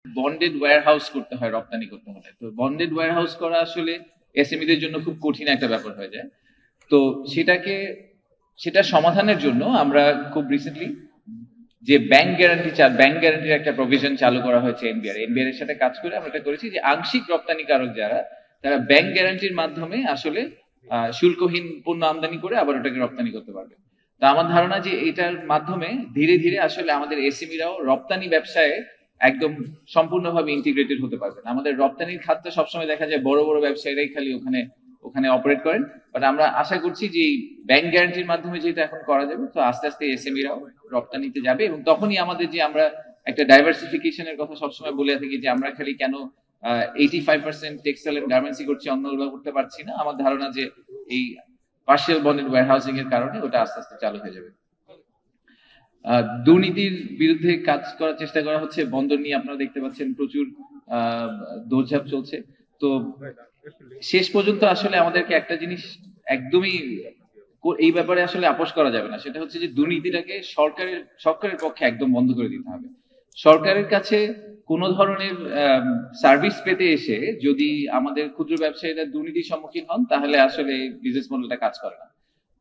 Bonded warehouse করতে হয় রপ্তানি করতে হলে। তো বন্ডেড ওয়্যারহাউস করা আসলে এসএমইদের জন্য খুব কঠিন একটা ব্যাপার হয়ে যায়। তো সেটা সমাধানের জন্য আমরা খুব রিসেন্টলি যে ব্যাংক গ্যারান্টির একটা প্রভিশন চালু করা হয়েছে এনবিআর এর সাথে কাজ করে আমরা এটা করেছি যে আংশিক রপ্তানিকারক যারা তারা ব্যাংক গ্যারান্টির মাধ্যমে আসলে শুল্কহীন পণ্য আমদানি করে আবার ওটাকে রপ্তানি করতে পারবে। তো আমার ধারণা যে এটার মাধ্যমে ধীরে ধীরে আসলে আমাদের এসএমইরাও রপ্তানি ব্যবসায় একদম সম্পূর্ণভাবে ইন্টিগ্রেটেড হতে পারবেন। আমাদের রপ্তানির খাতটা সবসময় দেখা যায় বড় বড় ব্যবসায়ীরাই খালি ওখানে ওখানে অপারেট করেন, বাট আমরা আশা করছি যে ব্যাংক গ্যারান্টির মাধ্যমে যেহেতু এখন করা যাবে, তো আস্তে আস্তে এসএমইরাও রপ্তানিতে যাবে এবং তখনই আমাদের যে আমরা একটা ডাইভার্সিফিকেশনের কথা সবসময় বলে থাকি যে আমরা খালি কেন 85% টেক্সটাইল এন্ড গার্মেন্টসই করছি, অন্যগুলো করতে পারছি না। আমার ধারণা যে এই পার্সিয়াল বন্ডেড ওয়্যারহাউসিং এর কারণে ওটা আস্তে আস্তে চালু হয়ে যাবে। দুর্নীতির বিরুদ্ধে কাজ করার চেষ্টা করা হচ্ছে। বন্দর নিয়ে আপনারা দেখতে পাচ্ছেন প্রচুর দৌড়ঝাঁপ চলছে। তো শেষ পর্যন্ত আসলে আমাদেরকে একটা জিনিস একদমই এই ব্যাপারে আসলে আপোষ করা যাবে না, সেটা হচ্ছে যে দুর্নীতিটাকে সরকারের পক্ষে একদম বন্ধ করে দিতে হবে। সরকারের কাছে কোন ধরনের সার্ভিস পেতে এসে যদি আমাদের ক্ষুদ্র ব্যবসায়ীরা দুর্নীতির সম্মুখীন হন, তাহলে আসলে বিজনেস মডেলটা কাজ করে না।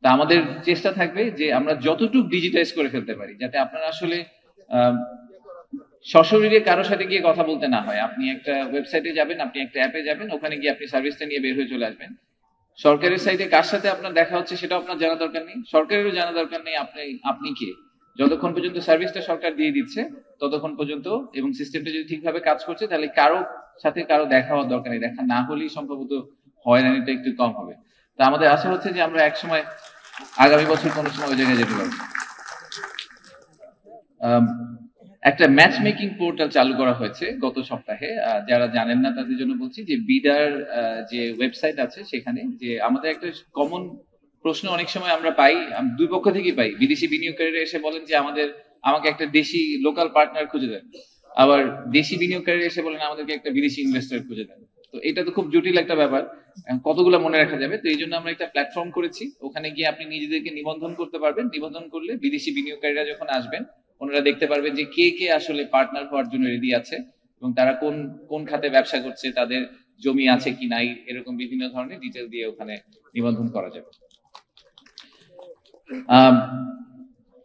তা আমাদের চেষ্টা থাকবে যে আমরা যতটুকু ডিজিটাইজ করে ফেলতে পারি, যাতে আপনারা আসলে সশরীরে কারোর সাথে গিয়ে কথা বলতে না হয়। আপনি একটা ওয়েবসাইটে যাবেন, আপনি একটা অ্যাপে যাবেন, ওখানে গিয়ে আপনি সার্ভিসটা নিয়ে বের হয়ে চলে আসবেন। সরকারের সাইটে কার সাথে আপনার দেখা হচ্ছে সেটা আপনার জানা দরকার নেই, সরকারেরও জানা দরকার নেই আপনি কে। যতক্ষণ পর্যন্ত সার্ভিসটা সরকার দিয়ে দিচ্ছে ততক্ষণ পর্যন্ত এবং সিস্টেমটা যদি ঠিকভাবে কাজ করছে, তাহলে কারো সাথে কারো দেখা হওয়ার দরকার নেই। দেখা না হলেই সম্ভবত হয়রানিটা একটু কম হবে। তা আমাদের আশা হচ্ছে যে আমরা একসময় আগামী বছর কোনো সময় ওই জায়গায় যেতে পারবো। একটা ম্যাচ মেকিং পোর্টাল চালু করা হয়েছে গত সপ্তাহে। যারা জানেন না তাদের জন্য বলছি যে বিডার যে ওয়েবসাইট আছে সেখানে যে আমাদের একটা কমন প্রশ্ন অনেক সময় আমরা পাই, দুই পক্ষ থেকেই পাই। বিদেশি বিনিয়োগকারীরা এসে বলেন যে আমাকে একটা দেশি লোকাল পার্টনার খুঁজে দেন, আবার দেশি বিনিয়োগকারীরা এসে বলেন আমাদেরকে একটা বিদেশি ইনভেস্টর খুঁজে দেন। তো এটা তো খুব জটিল একটা ব্যাপার, কতগুলো মনে রাখা যাবে। তো এই জন্য আমরা একটা প্ল্যাটফর্ম করেছি, ওখানে গিয়ে আপনি নিজেদেরকে নিবন্ধন করতে পারবেন। নিবন্ধন করলে বিদেশি বিনিয়োগকারীরা যখন আসবেন ওনারা দেখতে পারবেন যে কে কে আসলে পার্টনার হওয়ার জন্য রেডি আছে এবং তারা কোন কোন খাতে ব্যবসা করছে, তাদের জমি আছে কি নাই, এরকম বিভিন্ন ধরনের ডিটেল দিয়ে ওখানে নিবন্ধন করা যাবে।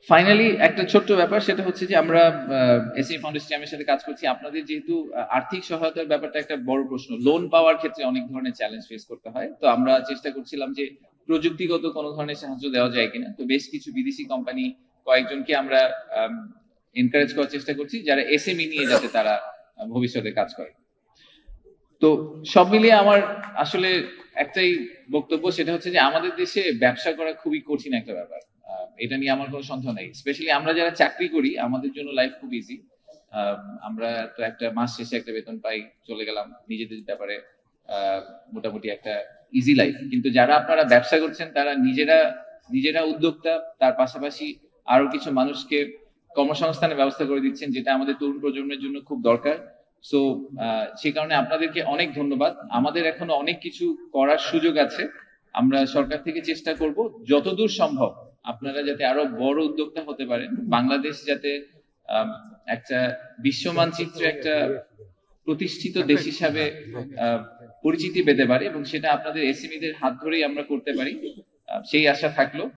ফাইনালি একটা ছোট্ট ব্যাপার, সেটা হচ্ছে যে আমরা এসএমই ফাউন্ডেশনের সাথে কাজ করছি। আপনাদের যেহেতু আর্থিক সহায়তার ব্যাপারটা একটা বড় প্রশ্ন, লোন পাওয়ার ক্ষেত্রে অনেক ধরনের চ্যালেঞ্জ ফেস করতে হয়। তো আমরা চেষ্টা করছিলাম যে প্রযুক্তিগত কোনো ধরনের সাহায্য দেওয়া যায় কিনা। তো বেশ কিছু বিদেশি কোম্পানি কয়েকজনকে আমরা এনকারেজ করার চেষ্টা করছি, যারা এসএমই নিয়ে যাতে তারা ভবিষ্যতে কাজ করে। তো সব মিলিয়ে আমার আসলে একটাই বক্তব্য, সেটা হচ্ছে যে আমাদের দেশে ব্যবসা করা খুবই কঠিন একটা ব্যাপার। এটা নিয়ে আমার কোনো সন্দেহ নেই। স্পেশালি আমরা যারা চাকরি করি, আমাদের জন্য লাইফ খুব ইজি। আমরা তো একটা মাস শেষে একটা বেতন পাই, চলে গেলাম নিজেদের ব্যাপারে, মোটামুটি একটা ইজি লাইফ। কিন্তু যারা আপনারা ব্যবসা করছেন তারা নিজেরা উদ্যোক্তা, তার পাশাপাশি আরো কিছু মানুষকে কর্মসংস্থানের ব্যবস্থা করে দিচ্ছেন, যেটা আমাদের তরুণ প্রজন্মের জন্য খুব দরকার। সো সেই কারণে আপনাদেরকে অনেক ধন্যবাদ। আমাদের এখনো অনেক কিছু করার সুযোগ আছে। আমরা সরকার থেকে চেষ্টা করব যতদূর সম্ভব আপনারা যাতে আরো বড় উদ্যোক্তা হতে পারেন, বাংলাদেশ যাতে একটা বিশ্ব মানচিত্রে একটা প্রতিষ্ঠিত দেশ হিসাবে পরিচিতি পেতে পারে এবং সেটা আপনাদের এসএমইদের হাত ধরেই আমরা করতে পারি, সেই আশা থাকলো।